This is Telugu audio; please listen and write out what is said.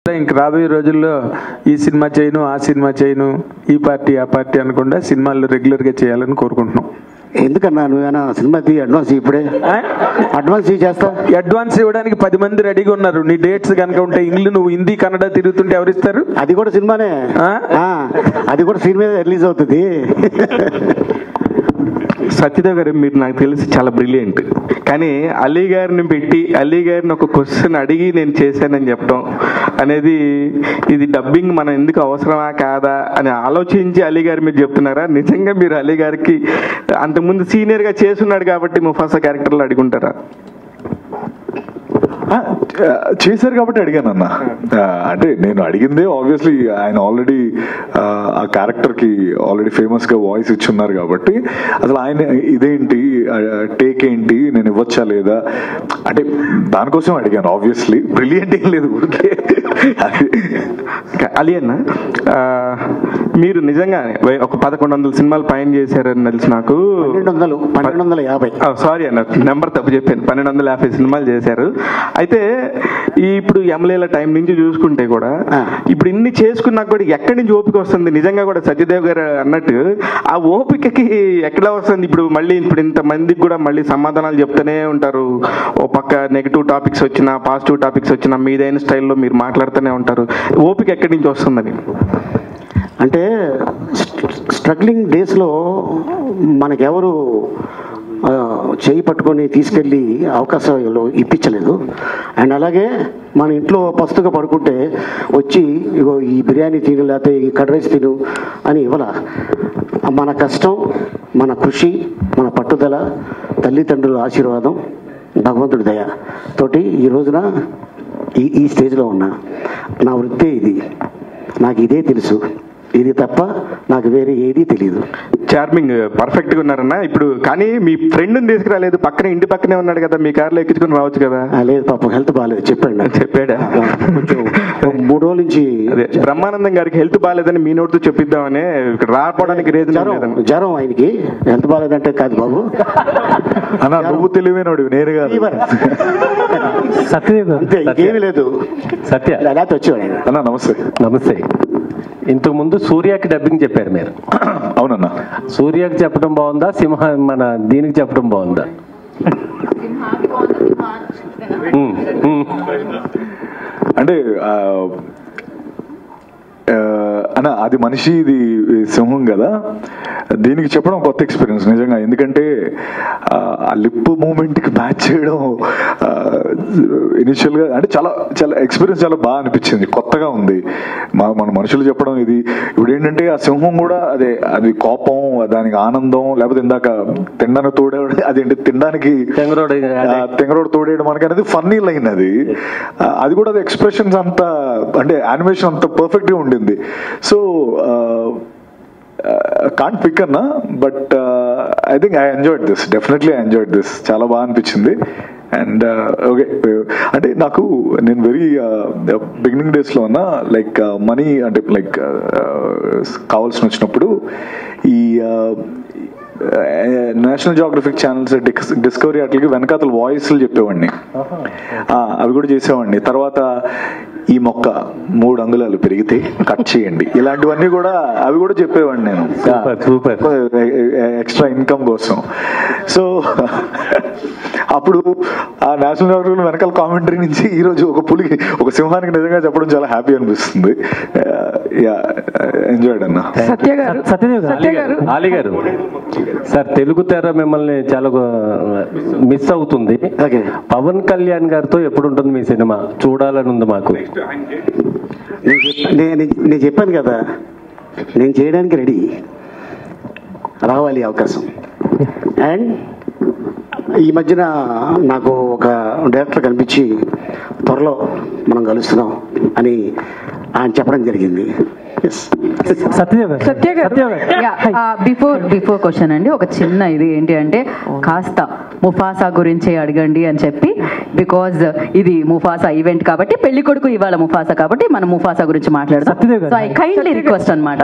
ఇంక రాబోయే రోజుల్లో ఈ సినిమా చేయను, ఆ సినిమా చేయను, ఈ పార్టీ ఆ పార్టీ అనకుండా సినిమాలు రెగ్యులర్గా చేయాలని కోరుకుంటున్నాం. ఎందుకన్నా నువ్వేనా సినిమా అడ్వాన్స్ ఇప్పుడే అడ్వాన్స్ చేస్తా? అడ్వాన్స్ ఇవ్వడానికి 10 మంది రెడీగా ఉన్నారు. నీ డేట్స్ కనుక ఉంటే ఇంగ్లీష్ నువ్వు హిందీ కన్నడ తిరుగుతుంటే ఎవరిస్తారు? అది కూడా సినిమానే, అది కూడా సినిమా రిలీజ్ అవుతుంది. సత్యదేవ్ గారు మీరు నాకు తెలిసి చాలా బ్రిలియంట్, కానీ అలీ గారిని పెట్టి అలీ గారిని ఒక క్వశ్చన్ అడిగి నేను చేశానని చెప్పడం అనేది, ఇది డబ్బింగ్ మనం ఎందుకు అవసరమా కాదా అని ఆలోచించి అలీ గారు మీరు చెప్తున్నారా? నిజంగా మీరు అలీ గారికి అంతకుముందు సీనియర్గా చేసున్నాడు కాబట్టి ముఫాసా క్యారెక్టర్లో అడుగుంటారా? చేశారు కాబట్టి అడిగాను అన్న. అంటే నేను అడిగిందే ఆబ్వియస్లీ ఆయన ఆల్రెడీ ఆ క్యారెక్టర్కి ఆల్రెడీ ఫేమస్గా వాయిస్ ఇచ్చున్నారు కాబట్టి అసలు ఆయన ఇదేంటి టేక్ ఏంటి నేను ఇవ్వచ్చా లేదా అంటే దానికోసం అడిగాను. ఆబ్వియస్లీ బ్రిలియంట్ ఏం లేదు ఊరికే. అలీ అన్న, మీరు నిజంగానే ఒక 1100 సినిమాలు పైన చేశారని తెలుసు నాకు. 1250. సారీ అన్న, నెంబర్ తప్పు చెప్పాను. 1250 సినిమాలు చేశారు. అయితే ఇప్పుడు ఎమ్మెల్యేల టైం నుంచి చూసుకుంటే కూడా ఇప్పుడు ఇన్ని చేసుకున్నా కూడా ఎక్కడి నుంచి ఓపిక వస్తుంది? నిజంగా కూడా సత్యదేవ్ గారు అన్నట్టు ఆ ఓపికకి ఎక్కడ వస్తుంది? ఇప్పుడు మళ్ళీ ఇప్పుడు ఇంతమందికి కూడా మళ్ళీ సమాధానాలు చెప్తూనే ఉంటారు. ఓ పక్క నెగిటివ్ టాపిక్స్ వచ్చినా పాజిటివ్ టాపిక్స్ వచ్చినా మీదైన స్టైల్లో మీరు మాట్లాడుతూనే ఉంటారు. ఓపిక ఎక్కడి నుంచి వస్తుందని? అంటే స్ట్రగ్లింగ్ డేస్లో మనకెవరు చేయి పట్టుకొని తీసుకెళ్ళి అవకాశాలు ఇప్పించలేదు. అండ్ అలాగే మన ఇంట్లో పస్తుగా పడుకుంటే వచ్చి ఇగో ఈ బిర్యానీ తిను లేకపోతే ఈ కర్డ్ రైస్ తిను అని ఇవ్వాల. మన కష్టం, మన కృషి, మన పట్టుదల, తల్లిదండ్రుల ఆశీర్వాదం, భగవంతుడి దయ తోటి ఈ రోజున ఈ స్టేజ్లో ఉన్నా. నా వృత్తే ఇది, నాకు ఇదే తెలుసు, ఇది తప్ప నాకు వేరే ఏదీ తెలియదు. చార్మింగ్, పర్ఫెక్ట్గా ఉన్నారన్న. ఇప్పుడు కానీ మీ ఫ్రెండ్ని తీసుకురాలేదు, పక్కనే ఇంటి పక్కనే ఉన్నాడు కదా, మీ కార్లో ఎక్కించుకుని రావచ్చు కదా? లేదు పాపం, హెల్త్ బాగాలేదు చెప్పాడా? కొంచెం 3 రోజుల నుంచి అదే బ్రహ్మానందం గారికి హెల్త్ బాగాలేదని మీ నోటితో చెప్పిద్దామని ఇక్కడ రాకపోవడానికి జ్వరం ఆయనకి. హెల్త్ బాగాలేదంటే కాదు బాబు అన్న, నువ్వు తెలివైనడు నేను కాదు. అంతే, ఇంకేమీ లేదు. సత్య అలా వచ్చేవాడు ఆయన. అన్న నమస్తే. నమస్తే. ఇంతకు ముందు సూర్యకి డబ్బింగ్ చెప్పారు మీరు. అవునన్నా. సూర్యకి చెప్పడం బాగుందా, మన దీనికి చెప్పడం బాగుందా? అంటే అన్న అది మనిషి, ఇది సింహం కదా, దీనికి చెప్పడం కొత్త ఎక్స్పీరియన్స్ నిజంగా. ఎందుకంటే ఆ లిప్ మూమెంట్కి మ్యాచ్ చేయడం ఇనిషియల్గా అంటే చాలా చాలా ఎక్స్పీరియన్స్ చాలా బాగా అనిపించింది, కొత్తగా ఉంది. మన మనుషులు చెప్పడం ఇది. ఇప్పుడు ఏంటంటే ఆ సింహం కూడా అదే, అది కోపం, దానికి ఆనందం, లేకపోతే ఇందాక తినడానికి తోడేవాడు, అదేంటి తినడానికి తెంగరోడు తోడేయడం మనకి అనేది ఫన్నీ లైన్. అది కూడా అది ఎక్స్ప్రెషన్స్ అంతా అంటే యానిమేషన్ అంత పర్ఫెక్ట్గా ఉండింది. సో కాంట్ పిక్ అన్నా, but I think I enjoyed this, definitely I enjoyed this, చాలా బాగా అనిపించింది. అండ్ ఓకే, అంటే నాకు నేను వెరీ బిగినింగ్ డేస్లో ఉన్నా, లైక్ మనీ అంటే లైక్ కావాల్సి వచ్చినప్పుడు ఈ నేషనల్ జియోగ్రఫిక్ ఛానల్స్, డిస్కవరీ అట్లకి వెనకాతలు వాయిస్లు చెప్పేవాడిని, అవి కూడా చేసేవాడిని. తర్వాత ఈ మొక్క 3 అంగుళాలు పెరిగితే కట్ చేయండి, ఇలాంటివన్నీ కూడా అవి కూడా చెప్పేవాడిని నేను, ఎక్స్ట్రా ఇన్కమ్ కోసం. సో అప్పుడు ఆ నేషనల్ జియోగ్రఫిక్ వెనకాల కామెంటరీ నుంచి ఈరోజు ఒక సింహానికి నిజంగా చెప్పడం చాలా హ్యాపీ అనిపిస్తుంది. ఎంజాయ్డ్ అన్న. అలీ గారు సార్, తెలుగు తెర మిమ్మల్ని చాలా మిస్ అవుతుంది. పవన్ కళ్యాణ్ గారితో ఎప్పుడు ఉంటుంది మీ సినిమా? చూడాలని ఉంది మాకు. నేను చెప్పాను కదా, నేను చేయడానికి రెడీ, రావాలి అవకాశం. అండ్ ఈ మధ్యన నాకు ఒక డైరెక్టర్ కనిపించి త్వరలో మనం కలుస్తున్నాం అని ఆయన చెప్పడం జరిగింది. బిఫోర్ క్వశ్చన్ అండి, ఒక చిన్న ఇది ఏంటి అంటే కాస్త ముఫాసా గురించి అడగండి అని చెప్పి, బికాజ్ ఇది ముఫాసా ఈవెంట్ కాబట్టి, పెళ్లి కొడుకు ఇవాళ ముఫాసా కాబట్టి మనం ముఫాసా గురించి మాట్లాడదాం. సో ఐ కైండ్లీ రిక్వెస్ట్ అన్నమాట.